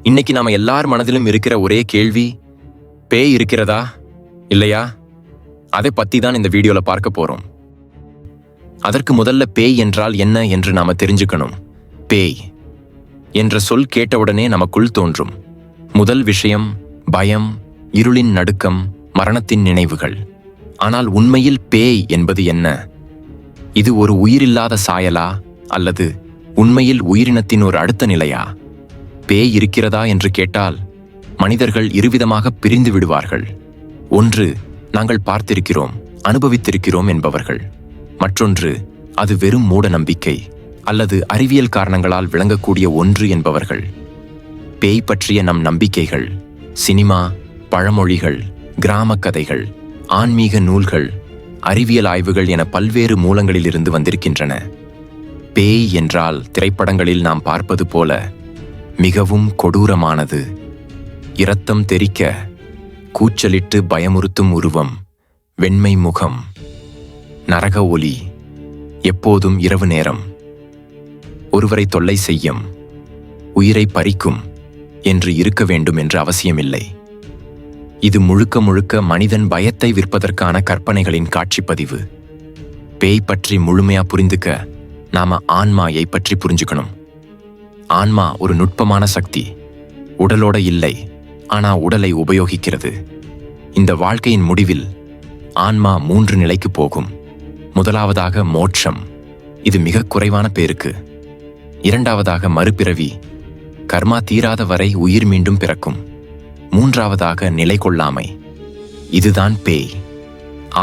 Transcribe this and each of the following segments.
இன்னைக்கு நாம எல்லார் மனதிலும் இருக்கிற ஒரே கேள்வி, பேய் இருக்கிறதா இல்லையா? அதை பத்தி தான் இந்த வீடியோல பார்க்க போறோம். அதற்கு முதல்ல பேய் என்றால் என்ன என்று நாம தெரிஞ்சுக்கணும். பேய் என்ற சொல் கேட்டவுடனே நமக்குள் தோன்றும் முதல் விஷயம் பயம், இருளின் நடுக்கம், மரணத்தின் நினைவுகள். ஆனால் உண்மையில் பேய் என்பது என்ன? இது ஒரு உயிரில்லாத சாயலா அல்லது உண்மையில் உயிரினத்தின் ஒரு அடுத்த நிலையா? பேய் இருக்கிறதா என்று கேட்டால் மனிதர்கள் இருவிதமாக பிரிந்து விடுவார்கள். ஒன்று, நாங்கள் பார்த்திருக்கிறோம், அனுபவித்திருக்கிறோம் என்பவர்கள். மற்றொன்று, அது வெறும் மூட நம்பிக்கை அல்லது அறிவியல் காரணங்களால் விளங்கக்கூடிய ஒன்று என்பவர்கள். பேய் பற்றிய நம் நம்பிக்கைகள் சினிமா, பழமொழிகள், கிராம கதைகள், ஆன்மீக நூல்கள், அறிவியல் ஆய்வுகள் என பல்வேறு மூலங்களிலிருந்து வந்திருக்கின்றன. பேய் என்றால் திரைப்படங்களில் நாம் பார்ப்பது போல மிகவும் கொடூரமானது, இரத்தம் தெறிக்க, கூச்சலிட்டு பயமுறுத்தும் உருவம், வெண்மை முகம், நரக ஒலி, எப்போதும் இரவு நேரம், ஒருவரை தொல்லை செய்யும், உயிரை பறிக்கும் என்று இருக்க வேண்டும் என்று அவசியமில்லை. இது முழுக்க முழுக்க மனிதன் பயத்தை விற்பதற்கான கற்பனைகளின் காட்சிப்பதிவு. பேய் பற்றி முழுமையா புரிந்துக்க நாம ஆன்மாயை பற்றி புரிஞ்சுக்கணும். ஆன்மா ஒரு நுட்பமான சக்தி. உடலோட இல்லை, ஆனா உடலை உபயோகிக்கிறது. இந்த வாழ்க்கையின் முடிவில் ஆன்மா 3 நிலைக்கு போகும். முதலாவதாக மோட்சம், இது மிக குறைவான பேருக்கு. இரண்டாவதாக மறுபிறவி, கர்மா தீராத வரை உயிர் மீண்டும் பிறக்கும். மூன்றாவதாக நிலை கொள்ளாமை, இதுதான் பேய்.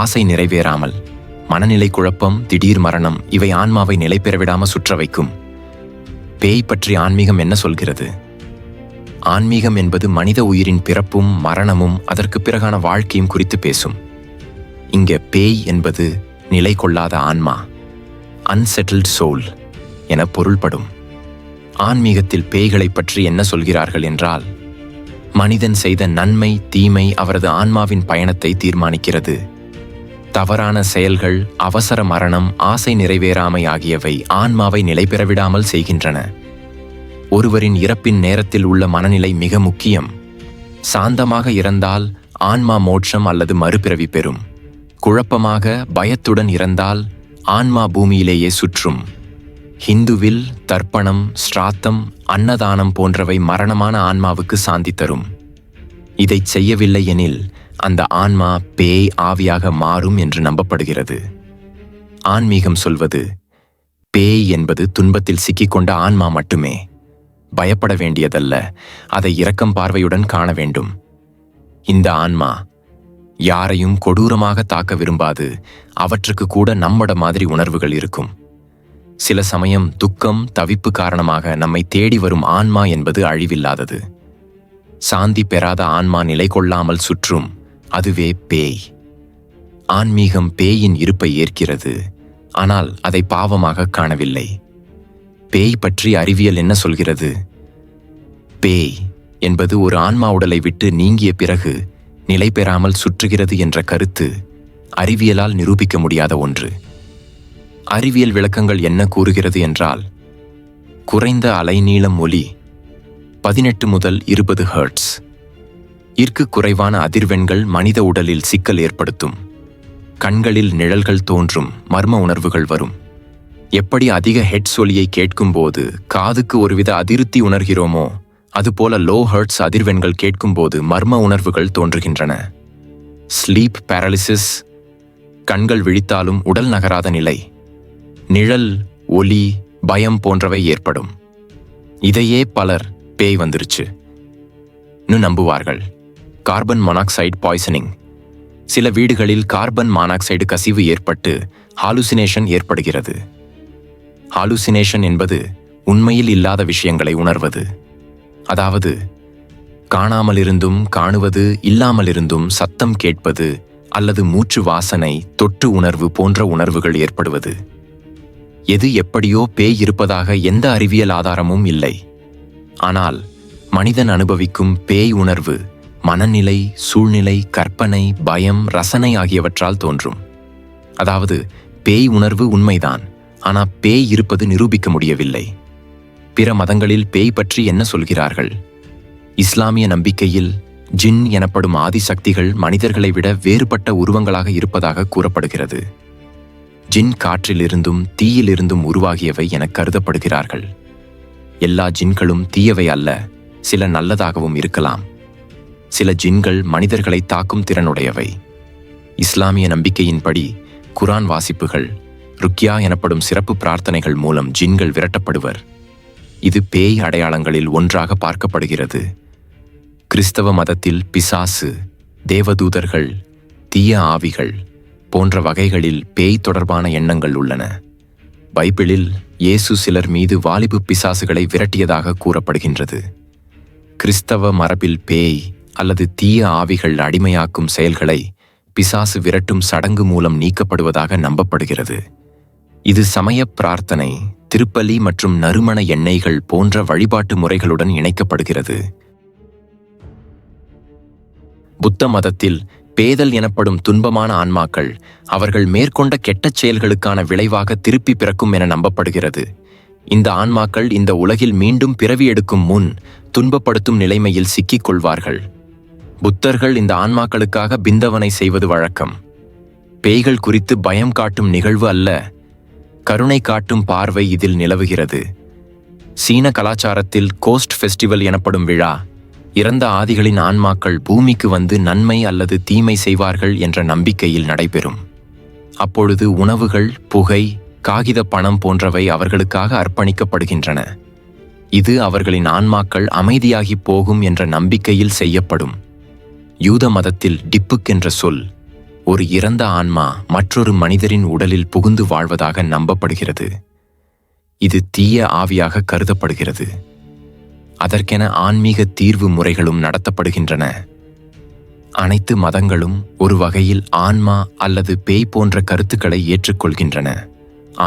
ஆசை நிறைவேறாமல், மனநிலை குழப்பம், திடீர் மரணம், இவை ஆன்மாவை நிலை பெறவிடாம சுற்ற வைக்கும். பேய் பற்றி ஆன்மீகம் என்ன சொல்கிறது? ஆன்மீகம் என்பது மனித உயிரின் பிறப்பும் மரணமும் அதற்கு பிறகான வாழ்க்கையும் குறித்து பேசும். இங்க பேய் என்பது நிலை கொள்ளாத ஆன்மா, அன்செட்டில்ட் சோல் என பொருள்படும். ஆன்மீகத்தில் பேய்களை பற்றி என்ன சொல்கிறார்கள் என்றால், மனிதன் செய்த நன்மை தீமை அவரது ஆன்மாவின் பயணத்தை தீர்மானிக்கிறது. தவறான செயல்கள், அவசர மரணம், ஆசை நிறைவேறாமை ஆகியவை ஆன்மாவை நிலை பெறவிடாமல் செய்கின்றன. ஒருவரின் இறப்பின் நேரத்தில் உள்ள மனநிலை மிக முக்கியம். சாந்தமாக இறந்தால் ஆன்மா மோட்சம் அல்லது மறுபிறவி பெறும். குழப்பமாக, பயத்துடன் இறந்தால் ஆன்மா பூமியிலேயே சுற்றும். ஹிந்துவில் தர்ப்பணம், ஸ்ராத்தம், அன்னதானம் போன்றவை மரணமான ஆன்மாவுக்கு சாந்தி தரும். இதை செய்யவில்லை எனில் அந்த ஆன்மா பேய் ஆவியாக மாறும் என்று நம்பப்படுகிறது. ஆன்மீகம் சொல்வது, பேய் என்பது துன்பத்தில் சிக்கிக்கொண்ட ஆன்மா மட்டுமே. பயப்பட வேண்டியதல்ல, அதை இரக்கம் பார்வையுடன் காண வேண்டும். இந்த ஆன்மா யாரையும் கொடூரமாக தாக்க விரும்பாது. அவற்றுக்கு கூட நம்மட மாதிரி உணர்வுகள் இருக்கும். சில சமயம் துக்கம், தவிப்பு காரணமாக நம்மை தேடி வரும் ஆன்மா என்பது அழிவில்லாதது. சாந்தி பெறாத ஆன்மா நிலை கொள்ளாமல் சுற்றும், அதுவே பேய். ஆன்மீகம் பேயின் இருப்பை ஏற்கிறது, ஆனால் அதை பாவமாக காணவில்லை. பேய் பற்றி அறிவியல் என்ன சொல்கிறது? பேய் என்பது ஒரு ஆன்மா உடலை விட்டு நீங்கிய பிறகு நிலை பெறாமல் சுற்றுகிறது என்ற கருத்து அறிவியலால் நிரூபிக்க முடியாத ஒன்று. அறிவியல் விளக்கங்கள் என்ன கூறுகிறது என்றால், குறைந்த அலைநீளம் ஒலி 18 முதல் 20 ஹெர்ட்ஸ், இற்கு குறைவான அதிர்வெண்கள் மனித உடலில் சிக்கல் ஏற்படுத்தும். கண்களில் நிழல்கள் தோன்றும், மர்ம உணர்வுகள் வரும். எப்படி அதிக ஹெட்ஸ் ஒலியை கேட்கும்போது காதுக்கு ஒருவித அதிருப்தி உணர்கிறோமோ, அதுபோல லோ ஹெர்ட்ஸ் அதிர்வெண்கள் கேட்கும்போது மர்ம உணர்வுகள் தோன்றுகின்றன. ஸ்லீப் பேரலிசிஸ், கண்கள் விழித்தாலும் உடல் நகராத நிலை, நிழல், ஒலி, பயம் போன்றவை ஏற்படும். இதையே பலர் பேய் வந்துருச்சு நம்புவார்கள். கார்பன் மோனாக்சைடு பாய்சனிங், சில வீடுகளில் கார்பன் மானாக்சைடு கசிவு ஏற்பட்டு ஹாலுசினேஷன் ஏற்படுகிறது. ஹாலுசினேஷன் என்பது உண்மையில் இல்லாத விஷயங்களை உணர்வது. அதாவது காணாமலிருந்தும் காணுவது, இல்லாமலிருந்தும் சத்தம் கேட்பது அல்லது மூச்சு வாசனை, தொட்டு உணர்வு போன்ற உணர்வுகள் ஏற்படுவது. எது எப்படியோ பேய் இருப்பதாக எந்த அறிவியல் ஆதாரமும் இல்லை. ஆனால் மனிதன் அனுபவிக்கும் பேய் உணர்வு மனநிலை, சூழ்நிலை, கற்பனை, பயம், ரசனை ஆகியவற்றால் தோன்றும். அதாவது பேய் உணர்வு உண்மைதான், ஆனால் பேய் இருப்பது நிரூபிக்க முடியவில்லை. பிற மதங்களில் பேய் பற்றி என்ன சொல்கிறார்கள்? இஸ்லாமிய நம்பிக்கையில் ஜின் எனப்படும் ஆதிசக்திகள் மனிதர்களை விட வேறுபட்ட உருவங்களாக இருப்பதாக கூறப்படுகிறது. ஜின் காற்றிலிருந்தும் தீயிலிருந்தும் உருவாகியவை என கருதப்படுகிறார்கள். எல்லா ஜின்களும் தீயவை அல்ல, சில நல்லதாகவும் இருக்கலாம். சில ஜின்கள் மனிதர்களை தாக்கும் திறனுடையவை. இஸ்லாமிய நம்பிக்கையின்படி குரான் வாசிப்புகள், ருக்யா எனப்படும் சிறப்பு பிரார்த்தனைகள் மூலம் ஜின்கள் விரட்டப்படுவர். இது பேய் அடையாளங்களில் ஒன்றாக பார்க்கப்படுகிறது. கிறிஸ்தவ மதத்தில் பிசாசு, தேவதூதர்கள், தீய ஆவிகள் போன்ற வகைகளில் பேய் தொடர்பான எண்ணங்கள் உள்ளன. பைபிளில் இயேசு சிலர் மீது வாலிபு பிசாசுகளை விரட்டியதாக கூறப்படுகின்றது. கிறிஸ்தவ மரபில் பேய் அல்லது தீய ஆவிகள் அடிமையாக்கும் செயல்களை பிசாசு விரட்டும் சடங்கு மூலம் நீக்கப்படுவதாக நம்பப்படுகிறது. இது சமய பிரார்த்தனை, திருப்பலி மற்றும் நறுமண எண்ணெய்கள் போன்ற வழிபாட்டு முறைகளுடன் இணைக்கப்படுகிறது. புத்த மதத்தில் பேதல் எனப்படும் துன்பமான ஆன்மாக்கள் அவர்கள் மேற்கொண்ட கெட்டச் செயல்களுக்கான விளைவாக திருப்பி பிறக்கும் என நம்பப்படுகிறது. இந்த ஆன்மாக்கள் இந்த உலகில் மீண்டும் பிறவி எடுக்கும் முன் துன்பப்படுத்தும் நிலைமையில் சிக்கிக் கொள்வார்கள். புத்தர்கள் இந்த ஆன்மாக்களுக்காக பிந்தவனை செய்வது வழக்கம். பேய்கள் குறித்து பயம் காட்டும் நிகழ்வு அல்ல, கருணை காட்டும் பார்வை இதில் நிலவுகிறது. சீன கலாச்சாரத்தில் கோஸ்ட் ஃபெஸ்டிவல் எனப்படும் விழா, இறந்த ஆதிகளின் ஆன்மாக்கள் பூமிக்கு வந்து நன்மை அல்லது தீமை செய்வார்கள் என்ற நம்பிக்கையில் நடைபெறும். அப்பொழுது உணவுகள், புகை, காகித பணம் போன்றவை அவர்களுக்காக அர்ப்பணிக்கப்படுகின்றன. இது அவர்களின் ஆன்மாக்கள் அமைதியாகி போகும் என்ற நம்பிக்கையில் செய்யப்படும். யூத மதத்தில் டிப்புக் என்ற சொல் ஒரு இறந்த ஆன்மா மற்றொரு மனிதரின் உடலில் புகுந்து வாழ்வதாக நம்பப்படுகிறது. இது தீய ஆவியாக கருதப்படுகிறது. அதற்கென ஆன்மீக தீர்வு முறைகளும் நடத்தப்படுகின்றன. அனைத்து மதங்களும் ஒரு வகையில் ஆன்மா அல்லது பேய் போன்ற கருத்துக்களை ஏற்றுக்கொள்கின்றன.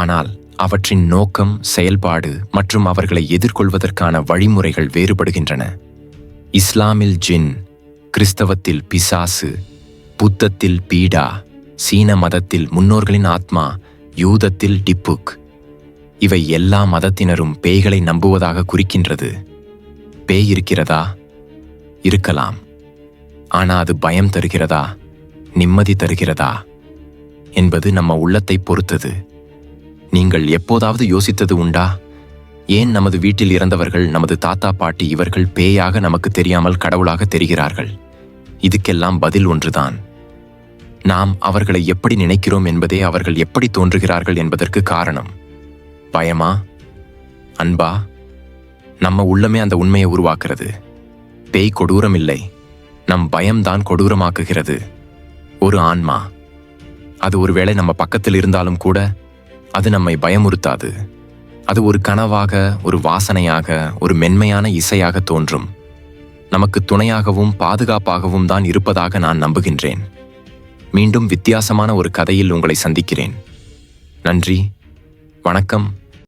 ஆனால் அவற்றின் நோக்கம், செயல்பாடு மற்றும் அவர்களை எதிர்கொள்வதற்கான வழிமுறைகள் வேறுபடுகின்றன. இஸ்லாமில் ஜின், கிறிஸ்தவத்தில் பிசாசு, புத்தத்தில் பீடா, சீன மதத்தில் முன்னோர்களின் ஆத்மா, யூதத்தில் டிப்புக். இவை எல்லா மதத்தினரும் பேய்களை நம்புவதாக குறிக்கின்றது. பேய் இருக்கிறதா? இருக்கலாம். ஆனா அது பயம் தருகிறதா, நிம்மதி தருகிறதா என்பது நம்ம உள்ளத்தை பொறுத்தது. நீங்கள் எப்போதாவது யோசித்தது உண்டா? ஏன் நமது வீட்டில் இறந்தவர்கள், நமது தாத்தா பாட்டி இவர்கள் பேயாக நமக்கு தெரியாமல் கடவுளாக தெரிகிறார்கள்? இதுக்கெல்லாம் பதில் ஒன்றுதான். நாம் அவர்களை எப்படி நினைக்கிறோம் என்பதே அவர்கள் எப்படி தோன்றுகிறார்கள் என்பதற்கு காரணம். பயமா, அன்பா? நம்ம உள்ளமே அந்த உண்மையை உருவாக்குறது. பேய் கொடூரம் இல்லை, நம் பயம்தான் கொடூரமாக்குகிறது. ஒரு ஆன்மா, அது ஒருவேளை நம்ம பக்கத்தில் இருந்தாலும் கூட அது நம்மை பயமுறுத்தாது. அது ஒரு கனவாக, ஒரு வாசனையாக, ஒரு மென்மையான இசையாக தோன்றும். நமக்கு துணையாகவும் பாதுகாப்பாகவும் தான் இருப்பதாக நான் நம்புகின்றேன். மீண்டும் வித்தியாசமான ஒரு கதையில் உங்களை சந்திக்கிறேன். நன்றி, வணக்கம்.